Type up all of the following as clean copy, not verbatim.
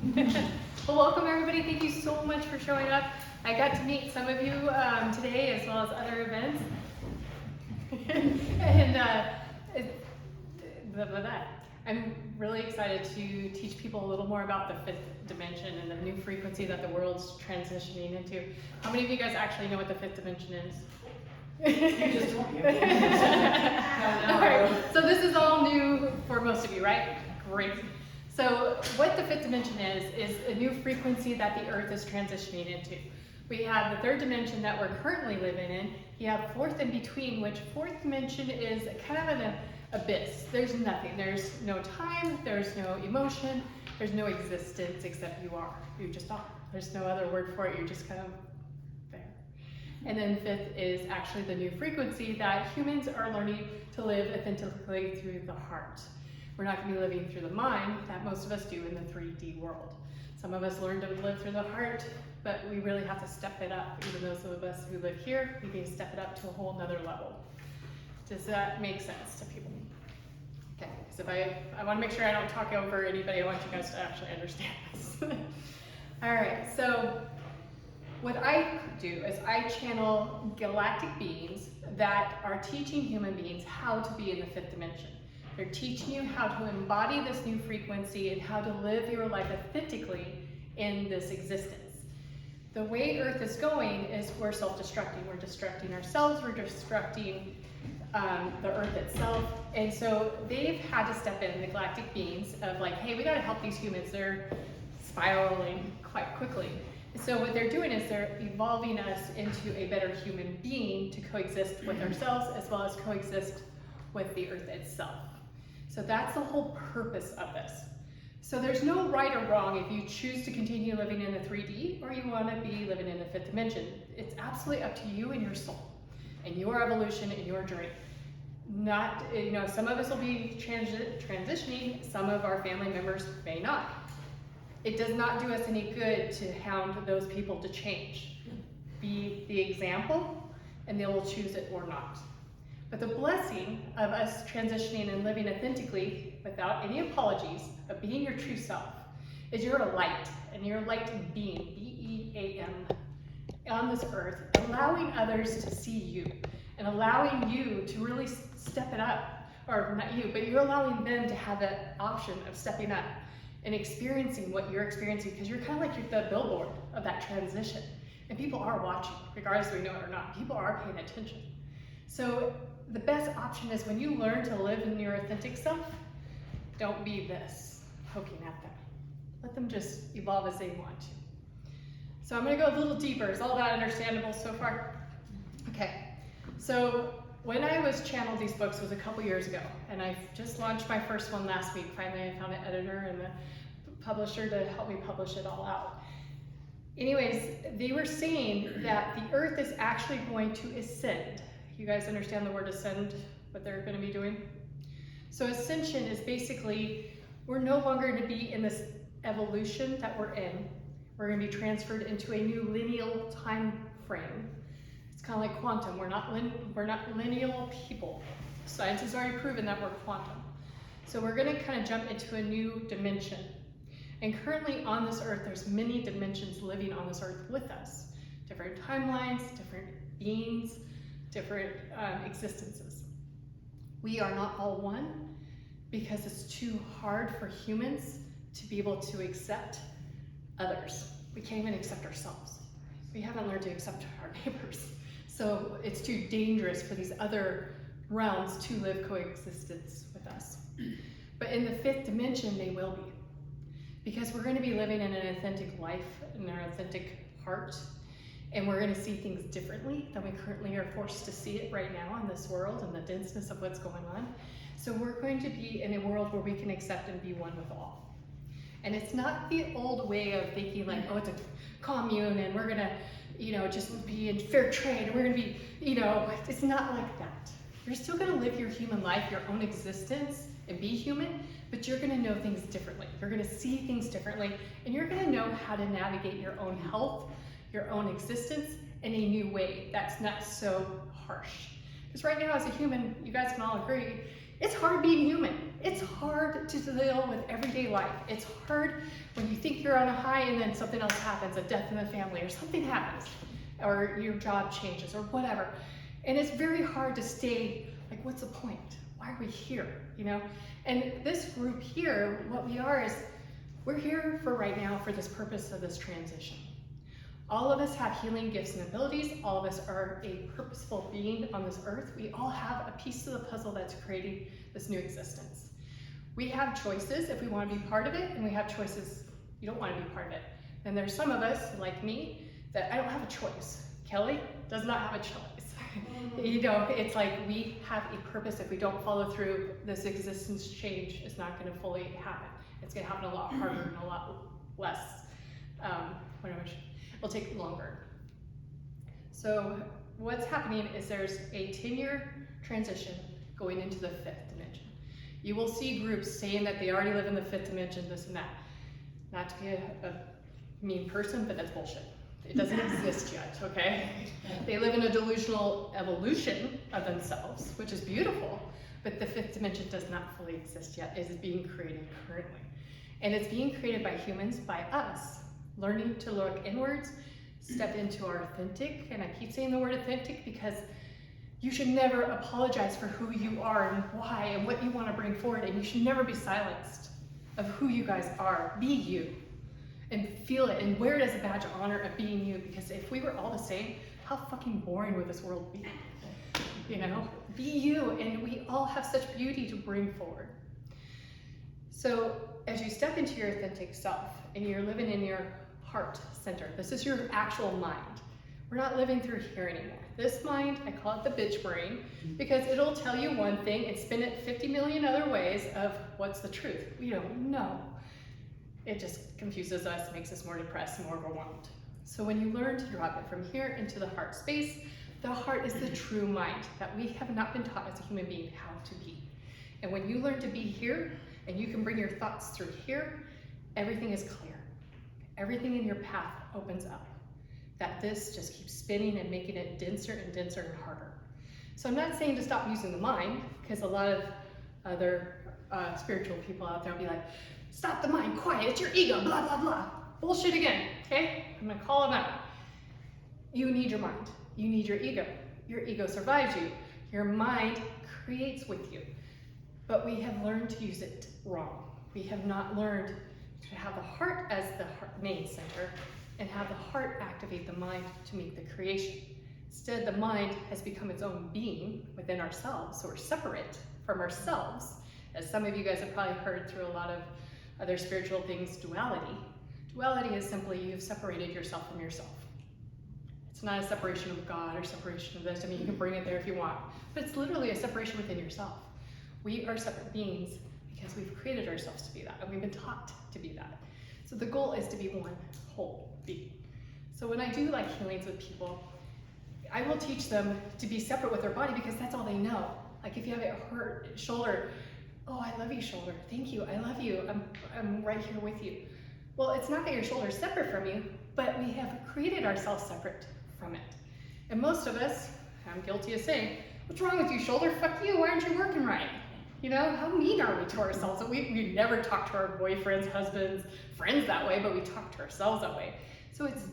Well, welcome everybody. Thank you so much for showing up. I got to meet some of you today as well as other events. and I'm really excited to teach people a little more about the fifth dimension and the new frequency that the world's transitioning into. How many of you guys actually know what the fifth dimension is? You just told me. All right, so this is all new for most of you, right? Great. So what the fifth dimension is a new frequency that the earth is transitioning into. We have the third dimension that we're currently living in. You have fourth in between, which fourth dimension is kind of an abyss. There's nothing. There's no time, there's no emotion, there's no existence except you are. You just are. There's no other word for it. You're just kind of there. And then fifth is actually the new frequency that humans are learning to live authentically through the heart. We're not going to be living through the mind that most of us do in the 3D world. Some of us learn to live through the heart, but we really have to step it up. Even those of us who live here, we need to step it up to a whole nother level. Does that make sense to people? Okay, so I want to make sure I don't talk over anybody. I want you guys to actually understand this. All right, so what I do is I channel galactic beings that are teaching human beings how to be in the fifth dimension. They're teaching you how to embody this new frequency and how to live your life authentically in this existence. The way Earth is going is we're self-destructing. We're destructing ourselves, we're destructing the Earth itself. And so they've had to step in, the galactic beings, of like, hey, we gotta help these humans. They're spiraling quite quickly. So what they're doing is they're evolving us into a better human being to coexist with ourselves as well as coexist with the Earth itself. So that's the whole purpose of this. So there's no right or wrong if you choose to continue living in the 3D or you want to be living in the fifth dimension. It's absolutely up to you and your soul and your evolution and your journey. Not, some of us will be transitioning, some of our family members may not. It does not do us any good to hound those people to change. Be the example and they will choose it or not. But the blessing of us transitioning and living authentically without any apologies, of being your true self, is you're a light, and you're a light being, B-E-A-M, on this earth, allowing others to see you, and allowing you to really step it up, or not you, but you're allowing them to have that option of stepping up and experiencing what you're experiencing, because you're kind of like the billboard of that transition. And people are watching, regardless if we know it or not. People are paying attention. So the best option is when you learn to live in your authentic self, don't be this, poking at them. Let them just evolve as they want to. So I'm gonna go a little deeper. Is all that understandable so far? Okay, so when I was channeled these books was a couple years ago, and I just launched my first one last week. Finally, I found an editor and the publisher to help me publish it all out. Anyways, they were saying that the earth is actually going to ascend. You guys understand the word ascend, what they're going to be doing? So ascension is basically, we're no longer going to be in this evolution that we're in. We're going to be transferred into a new lineal time frame. It's kind of like quantum. We're not lineal people. Science has already proven that we're quantum. So we're going to kind of jump into a new dimension. And currently on this earth, there's many dimensions living on this earth with us. Different timelines, different beings, different existences. We are not all one because it's too hard for humans to be able to accept others. We can't even accept ourselves. We haven't learned to accept our neighbors. So it's too dangerous for these other realms to live coexistence with us. But in the fifth dimension, they will be. Because we're going to be living in an authentic life, in our authentic heart, and we're going to see things differently than we currently are forced to see it right now in this world and the denseness of what's going on. So we're going to be in a world where we can accept and be one with all. And it's not the old way of thinking like, oh, it's a commune and we're going to, just be in fair trade and we're going to be, it's not like that. You're still going to live your human life, your own existence, and be human, but you're going to know things differently. You're going to see things differently, and you're going to know how to navigate your own health, your own existence in a new way that's not so harsh. Because right now as a human, you guys can all agree, it's hard being human. It's hard to deal with everyday life. It's hard when you think you're on a high and then something else happens, a death in the family or something happens, or your job changes or whatever. And it's very hard to stay like, what's the point? Why are we here, you know? And this group here, what we are is, we're here for right now for this purpose of this transition. All of us have healing gifts and abilities. All of us are a purposeful being on this earth. We all have a piece of the puzzle that's creating this new existence. We have choices if we want to be part of it, and we have choices you don't want to be part of it. And there's some of us, like me, that I don't have a choice. Kelly does not have a choice. You know, it's like we have a purpose. If we don't follow through, this existence change is not going to fully happen. It's going to happen a lot harder and a lot less. It'll take longer. So what's happening is there's a 10-year transition going into the 5th dimension. You will see groups saying that they already live in the 5th dimension, this and that. Not to be a mean person, but that's bullshit. It doesn't exist yet, okay? They live in a delusional evolution of themselves, which is beautiful, but the 5th dimension does not fully exist yet. It is being created currently. And it's being created by humans, by us, learning to look inwards, step into our authentic, and I keep saying the word authentic because you should never apologize for who you are and why and what you want to bring forward, and you should never be silenced of who you guys are. Be you. And feel it and wear it as a badge of honor of being you, because if we were all the same, how fucking boring would this world be? You know, be you, and we all have such beauty to bring forward. So as you step into your authentic self and you're living in your heart center, this is your actual mind. We're not living through here anymore. This mind, I call it the bitch brain, because it'll tell you one thing and spin it 50 million other ways of what's the truth. We don't know. It just confuses us, makes us more depressed, more overwhelmed. So when you learn to drop it from here into the heart space, the heart is the true mind that we have not been taught as a human being how to be. And when you learn to be here, and you can bring your thoughts through here, everything is clear. Everything in your path opens up. That this just keeps spinning and making it denser and denser and harder. So I'm not saying to stop using the mind, because a lot of other spiritual people out there will be like, stop the mind, quiet, it's your ego, blah, blah, blah. Bullshit again, okay? I'm gonna call them out. You need your mind. You need your ego. Your ego survives you. Your mind creates with you. But we have learned to use it wrong. We have not learned to have the heart as the main center and have the heart activate the mind to make the creation. Instead, the mind has become its own being within ourselves, so we're separate from ourselves. As some of you guys have probably heard through a lot of other spiritual things, duality. Duality is simply you've separated yourself from yourself. It's not a separation of God or separation of this. I mean, you can bring it there if you want, but it's literally a separation within yourself. We are separate beings because we've created ourselves to be that, and we've been taught to be that. So the goal is to be one whole being. So when I do like healings with people, I will teach them to be separate with their body because that's all they know. Like if you have a hurt shoulder, oh, I love you, shoulder. Thank you. I love you. I'm right here with you. Well, it's not that your shoulder is separate from you, but we have created ourselves separate from it. And most of us, I'm guilty of saying, what's wrong with you, shoulder? Fuck you. Why aren't you working right? You know, how mean are we to ourselves? We never talk to our boyfriends, husbands, friends that way, but we talk to ourselves that way. So it's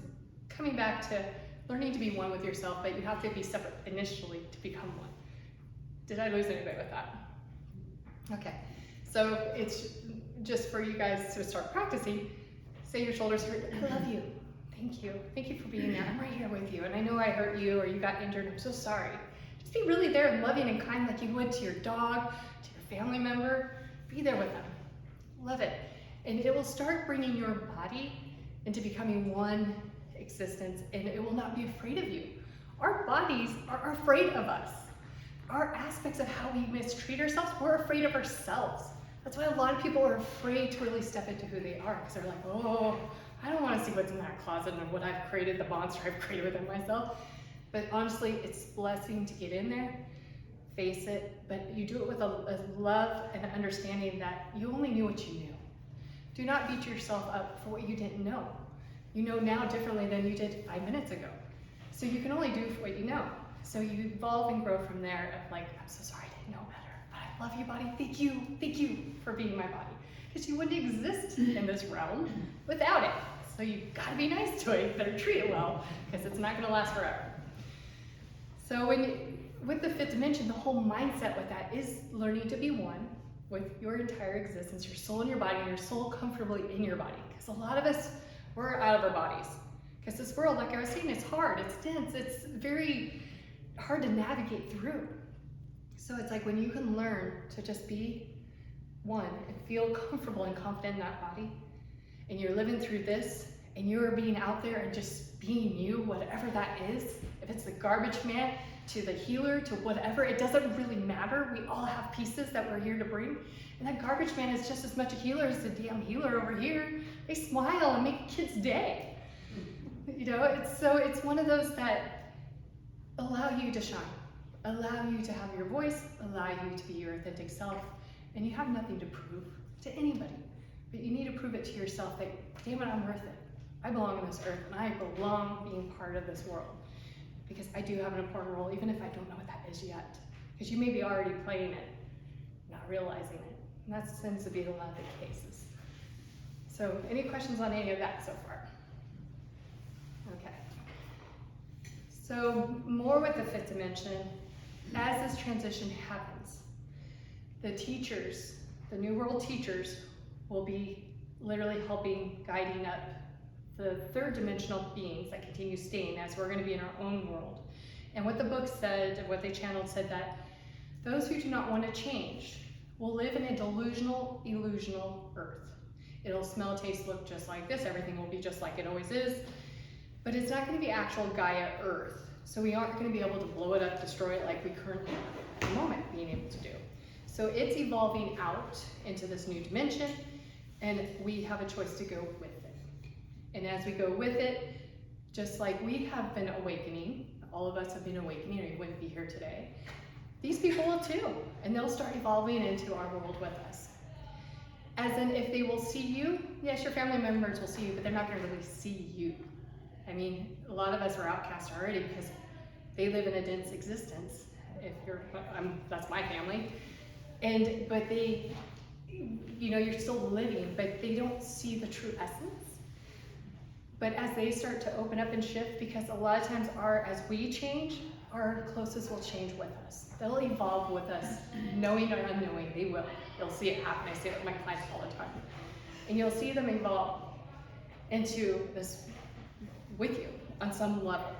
coming back to learning to be one with yourself, but you have to be separate initially to become one. Did I lose anybody with that? Okay, so it's just for you guys to start practicing. Say your shoulders hurt, I love you. Thank you. Thank you for being there. I'm right here with you. And I know I hurt you or you got injured. I'm so sorry. Just be really there and loving and kind like you would to your dog, to your family member. Be there with them. Love it. And it will start bringing your body into becoming one existence, and it will not be afraid of you. Our bodies are afraid of us. Our aspects of how we mistreat ourselves, we're afraid of ourselves. That's why a lot of people are afraid to really step into who they are, because they're like, oh, I don't want to see what's in that closet and what I've created, the monster I've created within myself. But honestly, it's a blessing to get in there, face it, but you do it with a love and an understanding that you only knew what you knew. Do not beat yourself up for what you didn't know. You know now differently than you did 5 minutes ago. So you can only do what you know. So you evolve and grow from there of like, I'm so sorry I didn't know better, but I I love you, body. Thank you for being my body. Because you wouldn't exist in this realm without it. So you gotta be nice to it, you better treat it well, because it's not gonna last forever. So with the fifth dimension, the whole mindset with that is learning to be one with your entire existence, your soul and your body, and your soul comfortably in your body. Because a lot of us, we're out of our bodies. Because this world, like I was saying, it's hard, it's dense, it's very hard to navigate through. So it's like when you can learn to just be one and feel comfortable and confident in that body, and you're living through this, and you're being out there and just being you, whatever that is, if it's the garbage man to the healer to whatever, it doesn't really matter. We all have pieces that we're here to bring. And that garbage man is just as much a healer as the damn healer over here. They smile and make a kid's day. You know, it's one of those that allow you to shine, allow you to have your voice, allow you to be your authentic self, and you have nothing to prove to anybody. But you need to prove it to yourself that, damn it, I'm worth it. I belong on this earth, and I belong being part of this world. Because I do have an important role, even if I don't know what that is yet. Because you may be already playing it, not realizing it. And that tends to be a lot of the cases. So, any questions on any of that so far? Okay. So, more with the fifth dimension, as this transition happens, the teachers, the New World teachers, will be literally helping, guiding up the third dimensional beings that continue staying as we're going to be in our own world. And what the book said, what they channeled, said that those who do not want to change will live in a delusional, illusional earth. It'll smell, taste, look just like this. Everything will be just like it always is. But it's not going to be actual Gaia Earth. So we aren't going to be able to blow it up, destroy it like we currently are at the moment being able to do. So it's evolving out into this new dimension, and we have a choice to go with it. And as we go with it, just like we have been awakening, all of us have been awakening, or you wouldn't be here today, these people will too, and they'll start evolving into our world with us. As in, if they will see you, yes, your family members will see you, but they're not going to really see you. I mean, a lot of us are outcast already because they live in a dense existence. If you're, that's my family, but they, you know, you're still living, but they don't see the true essence. But as they start to open up and shift, because a lot of times as we change, our closest will change with us. They'll evolve with us, knowing or unknowing, they will. You'll see it happen. I see it with my clients all the time. And you'll see them evolve into this with you on some level.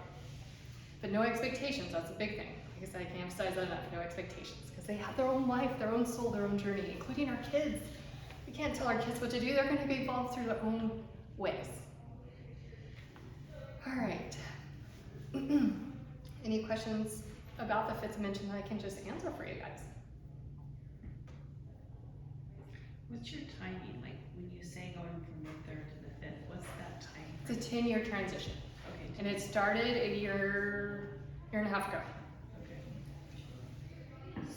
But no expectations, that's a big thing. Like I said, I can't emphasize that enough, no expectations. Because they have their own life, their own soul, their own journey, including our kids. We can't tell our kids what to do. They're going to be evolved through their own ways. All right. Any questions about the fifth dimension that I can just answer for you guys? What's your timing? Like when you say going from the third to the fifth, what's that time? It's a 10-year transition. Okay. And it started a year and a half ago. Okay.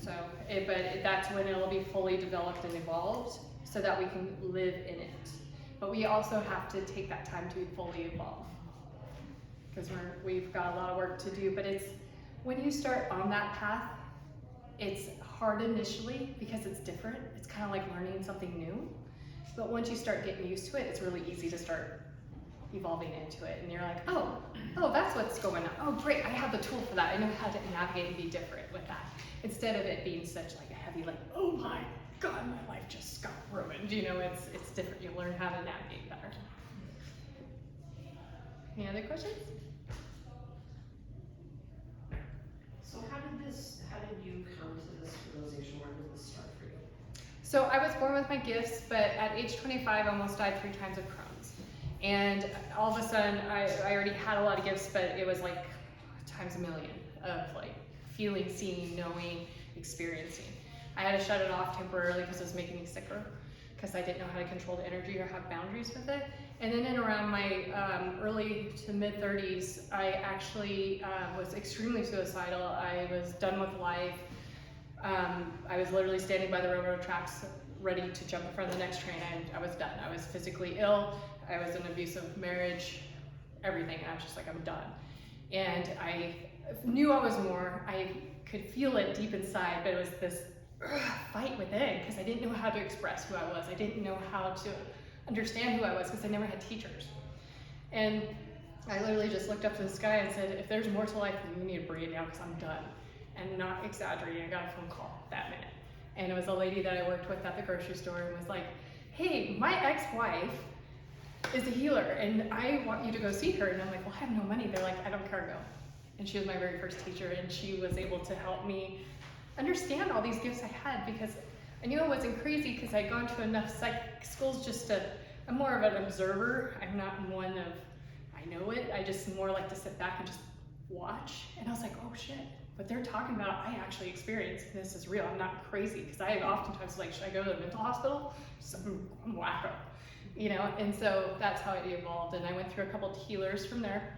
So, that's when it'll be fully developed and evolved so that we can live in it. But we also have to take that time to fully evolve. Because we've got a lot of work to do, but it's when you start on that path, it's hard initially because it's different. It's kind of like learning something new. But once you start getting used to it, it's really easy to start evolving into it. And you're like, oh, that's what's going on. Oh, great, I have the tool for that. I know how to navigate and be different with that. Instead of it being such like a heavy, like, oh my God, my life just got ruined. You know, it's different. You learn how to navigate better. Any other questions? So how did you come to this realization? Where did this start for you? So I was born with my gifts, but at age 25, I almost died 3 times of Crohn's. And all of a sudden, I already had a lot of gifts, but it was like times a million of like feeling, seeing, knowing, experiencing. I had to shut it off temporarily because it was making me sicker, because I didn't know how to control the energy or have boundaries with it. And then in around my early to mid 30s, I actually was extremely suicidal. I was done with life. I was literally standing by the railroad tracks ready to jump in front of the next train, and I was done. I was physically ill. I was in an abusive marriage, everything. And I was just like, I'm done. And I knew I was more. I could feel it deep inside, but it was this fight within because I didn't know how to express who I was. I didn't know how to understand who I was because I never had teachers. And I literally just looked up to the sky and said, if there's more to life, then you need to bring it down because I'm done. And not exaggerating, I got a phone call that minute. And it was a lady that I worked with at the grocery store and was like, hey, my ex-wife is a healer and I want you to go see her. And I'm like, well, I have no money. They're like, I don't care, go. And she was my very first teacher and she was able to help me understand all these gifts I had because I knew I wasn't crazy because I'd gone to enough psych schools just to, I'm more of an observer. I'm not one of, I know it. I just more like to sit back and just watch. And I was like, oh shit, what they're talking about, I actually experienced. This is real. I'm not crazy because I oftentimes like, should I go to a mental hospital? I'm wacko, you know? And so that's how it evolved. And I went through a couple of healers from there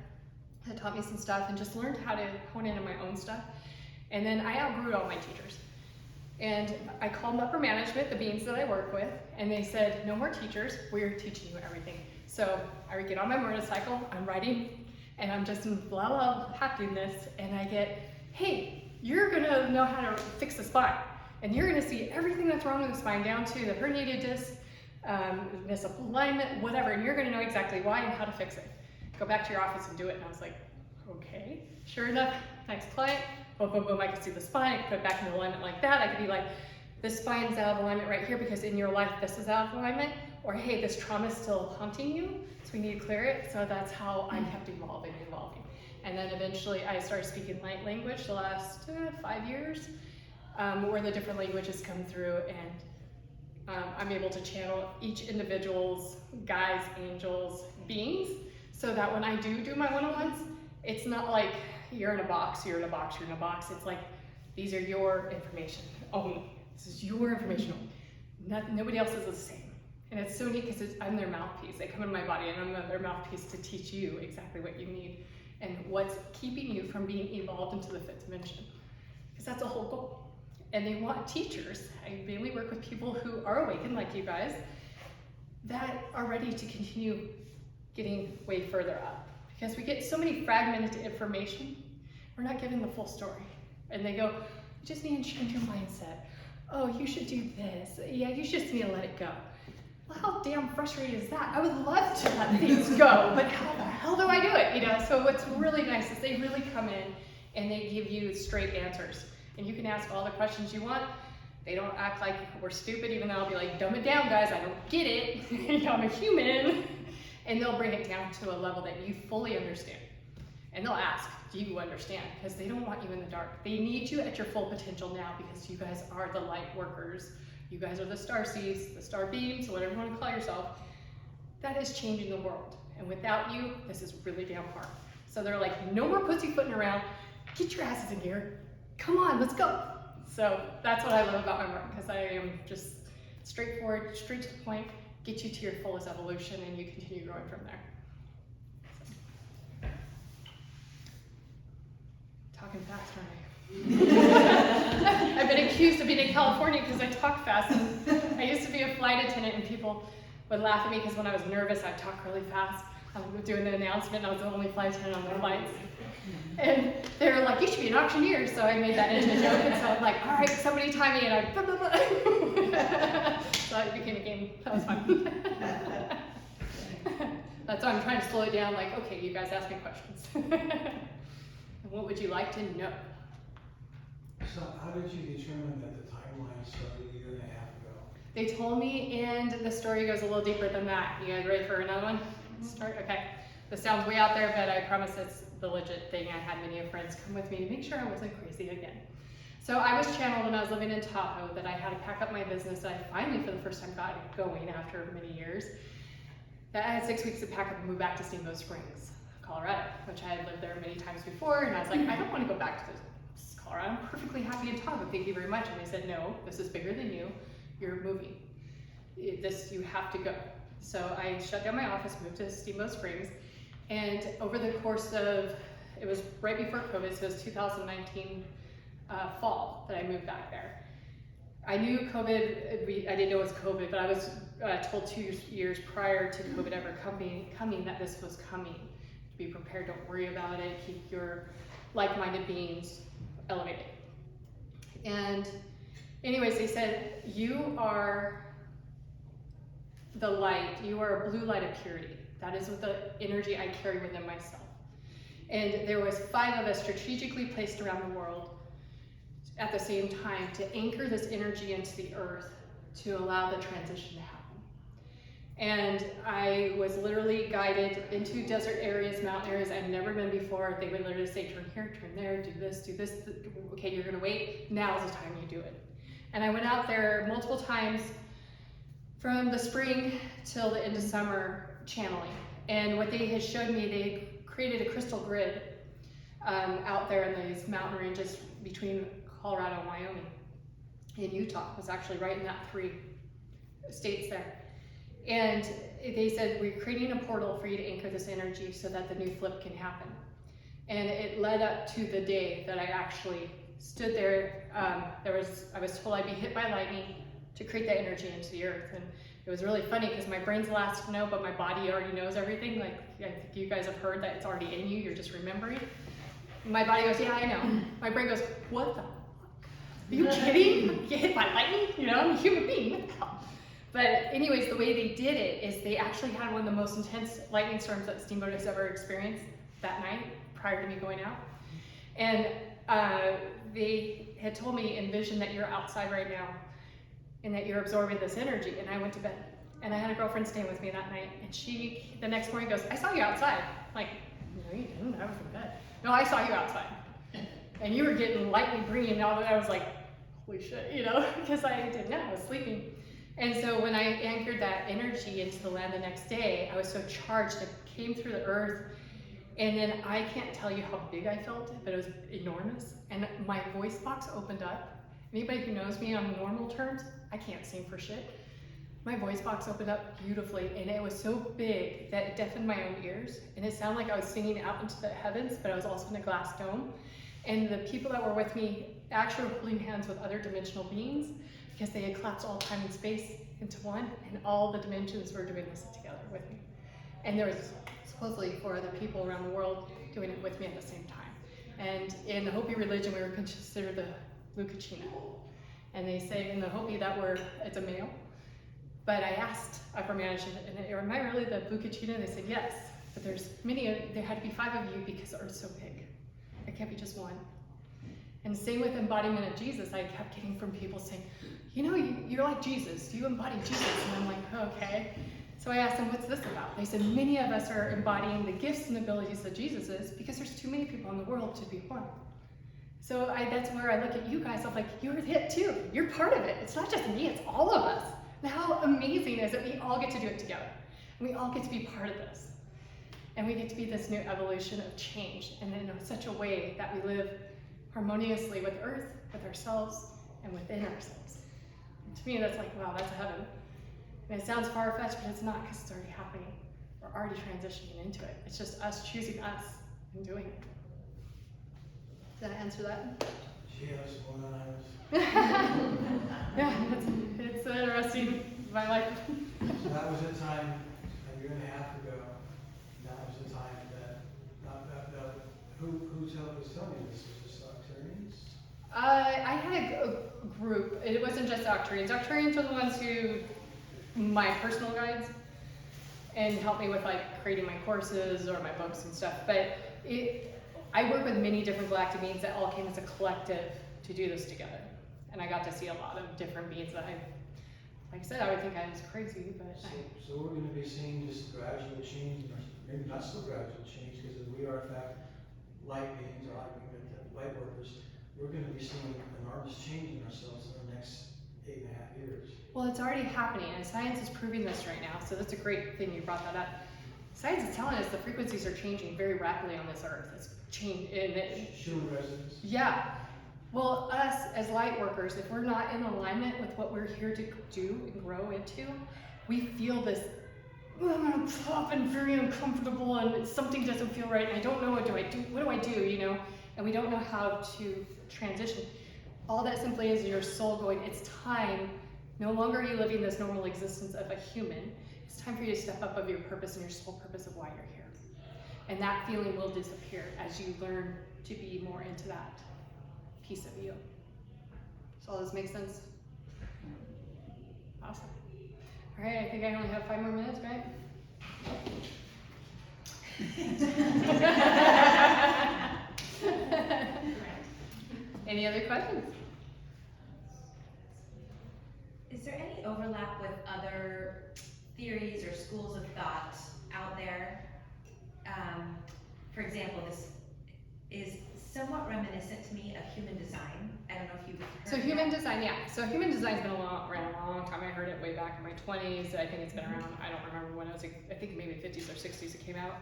that taught me some stuff and just learned how to hone in on my own stuff. And then I outgrew all my teachers. And I called upper management, the beans that I work with, and they said, no more teachers, we're teaching you everything. So I would get on my motorcycle, I'm riding, and I'm just in blah, blah, happiness, and I get, hey, you're gonna know how to fix the spine. And you're gonna see everything that's wrong with the spine down to the herniated disc, misalignment, whatever, and you're gonna know exactly why and how to fix it. Go back to your office and do it. And I was like, okay. Sure enough, next client, boom, boom, boom, I could see the spine, I could put it back into alignment like that. I could be like, this spine's out of alignment right here because in your life this is out of alignment. Or hey, this trauma is still haunting you, so we need to clear it. So that's how I kept evolving. And then eventually I started speaking light language the last 5 years, where the different languages come through and I'm able to channel each individual's guides, angels, beings, so that when I do my one-on-ones, it's not like you're in a box, you're in a box, you're in a box. It's like, these are your information only. This is your information only. Nobody else is the same. And it's so neat because I'm their mouthpiece. They come in my body and I'm their mouthpiece to teach you exactly what you need and what's keeping you from being evolved into the fifth dimension. Because that's a whole goal. And they want teachers. I mainly work with people who are awakened like you guys that are ready to continue getting way further up. Because we get so many fragmented information, we're not given the full story. And they go, you just need to change your mindset. Oh, you should do this. Yeah, you just need to let it go. Well, how damn frustrating is that? I would love to let things go, but how the hell do I do it? You know, so what's really nice is they really come in and they give you straight answers. And you can ask all the questions you want. They don't act like we're stupid, even though I'll be like, dumb it down, guys, I don't get it. You know, I'm a human. And they'll bring it down to a level that you fully understand. And they'll ask, do you understand? Because they don't want you in the dark. They need you at your full potential now because you guys are the light workers. You guys are the star seeds, the star beams, whatever you want to call yourself. That is changing the world. And without you, this is really damn hard. So they're like, no more pussyfooting around. Get your asses in gear. Come on, let's go. So that's what I love about my work because I am just straightforward, straight to the point, get you to your fullest evolution and you continue growing from there. So. Talking fast, aren't I? I've been accused of being in California because I talk fast. And I used to be a flight attendant and people would laugh at me because when I was nervous, I'd talk really fast. I was doing the announcement and I was the only flight attendant on the flights. And they were like, you should be an auctioneer. So I made that into a joke. And so I'm like, all right, somebody time me. And I, blah, blah, blah. So it became a game. That was fun. That's why I'm trying to slow it down. Like, okay, you guys ask me questions. And what would you like to know? So how did you determine that the timeline started a year and a half ago? They told me, and the story goes a little deeper than that. You guys ready for another one? Start? Okay. This sounds way out there, but I promise it's the legit thing. I had many friends come with me to make sure I wasn't crazy again. So I was channeled when I was living in Tahoe that I had to pack up my business. I finally, for the first time, got it going after many years. That I had 6 weeks to pack up and move back to Steamboat Springs, Colorado, which I had lived there many times before. And I was like, I don't want to go back to Colorado. I'm perfectly happy in Tahoe. Thank you very much. And they said, no, this is bigger than you. You're moving. You have to go. So I shut down my office, moved to Steamboat Springs. And over the course of, it was right before COVID, so it was 2019 fall that I moved back there. I knew COVID, I didn't know it was COVID, but I was told 2 years prior to COVID ever coming that this was coming. Be prepared, don't worry about it, keep your like-minded beings elevated. And Anyways, they said, you are the light, you are a blue light of purity. That is what the energy I carry within myself. And there was 5 of us strategically placed around the world at the same time to anchor this energy into the earth to allow the transition to happen. And I was literally guided into desert areas, mountain areas I've never been before. They would literally say, turn here, turn there, do this, okay, you're gonna wait, now's the time you do it. And I went out there multiple times from the spring till the end of summer channeling. And what they had showed me, they created a crystal grid out there in these mountain ranges between Colorado and Wyoming. And Utah was actually right in that 3 states there. And they said, we're creating a portal for you to anchor this energy so that the new flip can happen. And it led up to the day that I actually stood there. I was told I'd be hit by lightning to create that energy into the earth. And it was really funny because my brain's the last to know, but my body already knows everything. Like, I think you guys have heard that it's already in you, you're just remembering. My body goes, yeah, I know. My brain goes, what the fuck? Are you kidding? Get hit by lightning? You know, I'm a human being, what the hell? But anyways, the way they did it is they actually had one of the most intense lightning storms that Steamboat has ever experienced that night prior to me going out. And they had told me, envision that you're outside right now and that you're absorbing this energy. And I went to bed. And I had a girlfriend staying with me that night. And she, the next morning, goes, I saw you outside. I'm like, no, you didn't. I was in bed. No, I saw you outside. And you were getting lightning green and all that. I was like, holy shit, you know, because I didn't know, I was sleeping. And so when I anchored that energy into the land the next day, I was so charged. It came through the earth. And then I can't tell you how big I felt, but it was enormous. And my voice box opened up. Anybody who knows me on normal terms, I can't sing for shit. My voice box opened up beautifully, and it was so big that it deafened my own ears. And it sounded like I was singing out into the heavens, but I was also in a glass dome. And the people that were with me actually were holding hands with other dimensional beings because they had collapsed all time and space into one, and all the dimensions were doing this together with me. And there was supposedly 4 other people around the world doing it with me at the same time. And in the Hopi religion, we were considered the Lucachina. And they say in the Hopi that it's a male. But I asked upper management, am I really the Lucachina? They said yes, but there had to be 5 of you because the earth's so big. There can't be just one. And same with embodiment of Jesus. I kept getting from people saying, you know, you're like Jesus. Do you embody Jesus? And I'm like, okay. So I asked them, what's this about? They said, many of us are embodying the gifts and abilities that Jesus is because there's too many people in the world to be one. So that's where I look at you guys. I'm like, you're it too. You're part of it. It's not just me, it's all of us. And how amazing is it we all get to do it together. And we all get to be part of this. And we get to be this new evolution of change, and in such a way that we live harmoniously with Earth, with ourselves, and within ourselves. And to me, that's like, wow, that's heaven. And it sounds far-fetched, but it's not, because it's already happening. We're already transitioning into it. It's just us choosing us and doing it. Did I answer that? She has more than I was. Yeah, it's interesting, my life. So that was the time, a year and a half ago, that was the time that who was telling you this? Was this Octarians? I had a group. It wasn't just Octarians. Octarians are the ones who, my personal guides, and help me with like creating my courses or my books and stuff. But I work with many different galactic beings that all came as a collective to do this together. And I got to see a lot of different beings that like I said, I would think I was crazy, but So we're going to be seeing just gradual change, or maybe not so gradual change, because we are in fact light beings, or light workers. We're going to be seeing enormous change in ourselves in the next 8.5 years. well, it's already happening, and science is proving this right now. So that's a great thing you brought that up. Science is telling us the frequencies are changing very rapidly on this earth. It's changed. Human resonance. Yeah. Well, us as light workers, if we're not in alignment with what we're here to do and grow into, we feel this, oh, I'm gonna pop and very uncomfortable, and something doesn't feel right, and I don't know what do I do, you know? And we don't know how to transition. All that simply is your soul going, it's time. No longer are you living this normal existence of a human. It's time for you to step up of your purpose and your soul purpose of why you're here. And that feeling will disappear as you learn to be more into that piece of you. Does all this make sense? Awesome. All right, I think I only have 5 more minutes, right? Any other questions? Is there any overlap with other theories or schools of thought out there? For example, this is somewhat reminiscent to me of human design. I don't know if you've heard So of human that. design, yeah. So human design's been around a long time. I heard it way back in my 20s. I think it's been around, I don't remember when it was, I think maybe 50s or 60s it came out.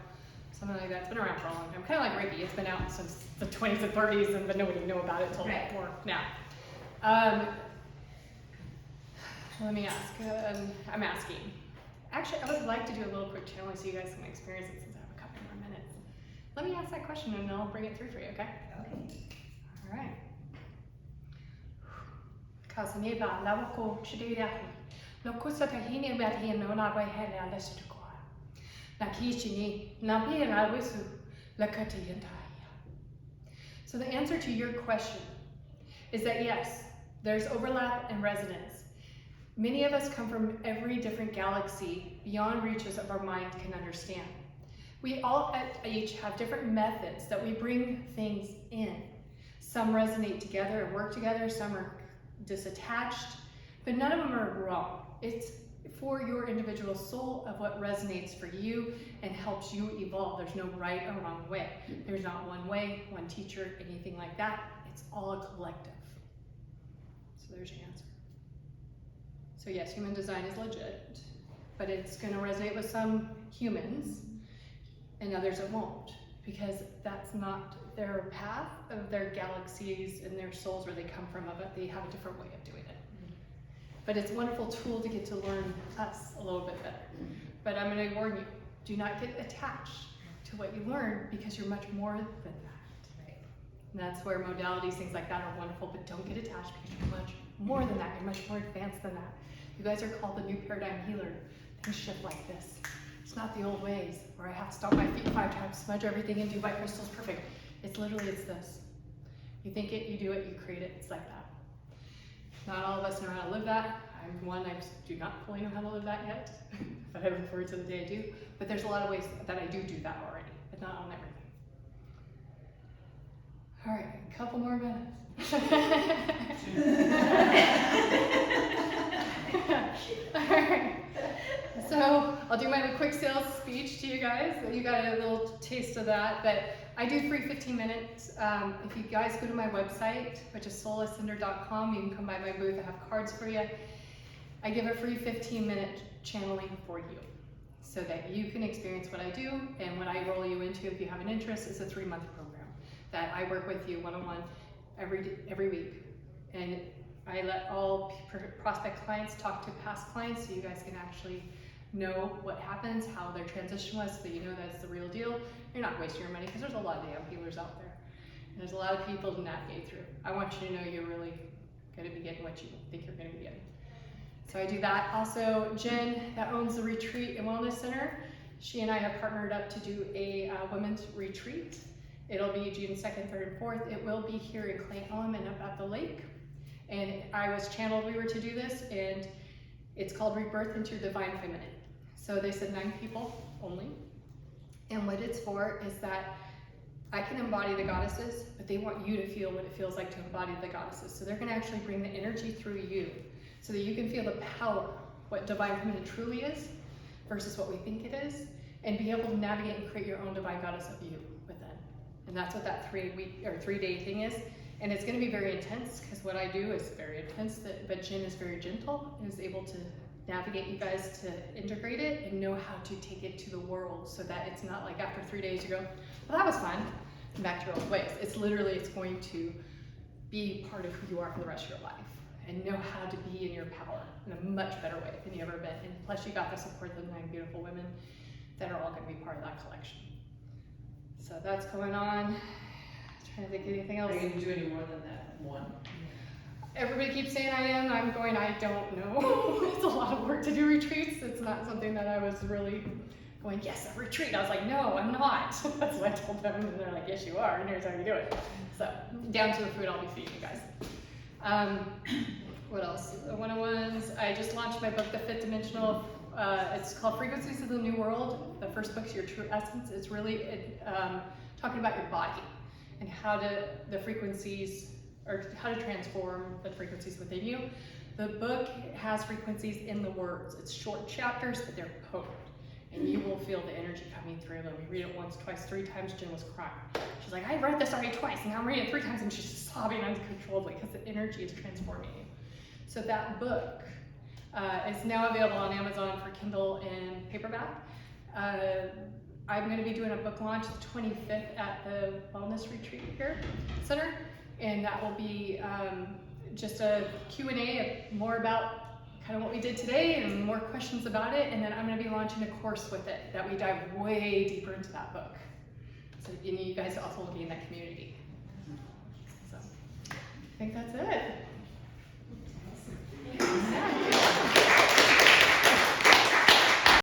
Something like that. It's been around for a long time. Kind of like Reiki. It's been out since the 20s and 30s, but nobody knew about it until Right. more now. Let me ask. I'm asking. Actually, I would like to do a little quick challenge so you guys can experience it since I have a couple more minutes. Let me ask that question and I'll bring it through for you, okay? Okay. All right. Kasaneba lawako chidirahi. Lokusa tahini bati no na way hele alesitukwa. Nakichini nabira wisu lakati yantaya. So the answer to your question is that yes, there's overlap and resonance. Many of us come from every different galaxy beyond reaches of our mind can understand. We all each have different methods that we bring things in. Some resonate together and work together, some are disattached, but none of them are wrong. It's for your individual soul of what resonates for you and helps you evolve. There's no right or wrong way. There's not one way, one teacher, anything like that. It's all a collective. So there's your answer. So yes, human design is legit, but it's going to resonate with some humans and others it won't, because that's not their path of their galaxies and their souls where they come from, but they have a different way of doing it. But it's a wonderful tool to get to learn us a little bit better. But I'm going to warn you, do not get attached to what you learn, because you're much more than that. Right. And that's where modalities, things like that are wonderful, but don't get attached because you're much more than that. You're much more advanced than that. You guys are called the new paradigm healer. Things shift like this. It's not the old ways where I have to stomp my feet 5 times, smudge everything, and do my crystals perfect. It's literally, it's this. You think it, you do it, you create it. It's like that. Not all of us know how to live that. I'm one, I do not fully know how to live that yet, but I look forward to the day I do. But there's a lot of ways that I do that already, but not on everything. All right, a couple more minutes. All right. So I'll do my quick sales speech to you guys. You got a little taste of that, but I do free 15 minutes. If you guys go to my website, which is soulascender.com, you can come by my booth. I have cards for you. I give a free 15-minute channeling for you so that you can experience what I do, and what I roll you into, if you have an interest, is a 3-month program that I work with you one-on-one every week. And I let all prospect clients talk to past clients so you guys can actually know what happens, how their transition was, so that you know that's the real deal. You're not wasting your money, because there's a lot of damn healers out there. And there's a lot of people to navigate through. I want you to know you're really going to be getting what you think you're going to be getting. So I do that. Also, Jen, that owns the Retreat and Wellness Center, she and I have partnered up to do a women's retreat. It'll be June 2nd, 3rd, and 4th. It will be here in Clay Elm and up at the lake. And I was channeled, we were to do this, and it's called Rebirth into Your Divine Feminine. So they said 9 people only. And what it's for is that I can embody the goddesses, but they want you to feel what it feels like to embody the goddesses. So they're gonna actually bring the energy through you so that you can feel the power, what divine feminine truly is versus what we think it is, and be able to navigate and create your own divine goddess of you within. And that's what that 3-day thing is. And it's gonna be very intense, because what I do is very intense, but Jen is very gentle and is able to navigate you guys to integrate it and know how to take it to the world, so that it's not like after 3 days you go, well, that was fun, and back to your old ways. It's literally, it's going to be part of who you are for the rest of your life, and know how to be in your power in a much better way than you ever been. And plus you got the support of the 9 beautiful women that are all gonna be part of that collection. So that's going on. Trying to think of anything else. Are you gonna do any more than that one? Everybody keeps saying I am. I'm going, I don't know. It's a lot of work to do retreats. It's not something that I was really going, yes, a retreat. I was like, no, I'm not. That's what I told them. And they're like, yes, you are. And here's how you do it. So down to the food I'll be feeding you guys. Of What else? The 101s. I just launched my book, The Fifth Dimensional. It's called Frequencies of the New World. The first book's Your True Essence. It's really talking about your body and how the frequencies, or how to transform the frequencies within you. The book has frequencies in the words. It's short chapters, but they're potent. And you will feel the energy coming through them. You read it once, twice, 3 times. Jen was crying. She's like, I read this already twice, and now I'm reading it 3 times, and she's just sobbing uncontrollably because the energy is transforming you. So that book is now available on Amazon for Kindle and paperback. I'm going to be doing a book launch the 25th at the Wellness Retreat here Center, and that will be just a Q&A more about kind of what we did today and more questions about it, and then I'm going to be launching a course with it that we dive way deeper into that book. So you guys also will be in that community. So I think that's it. Yeah.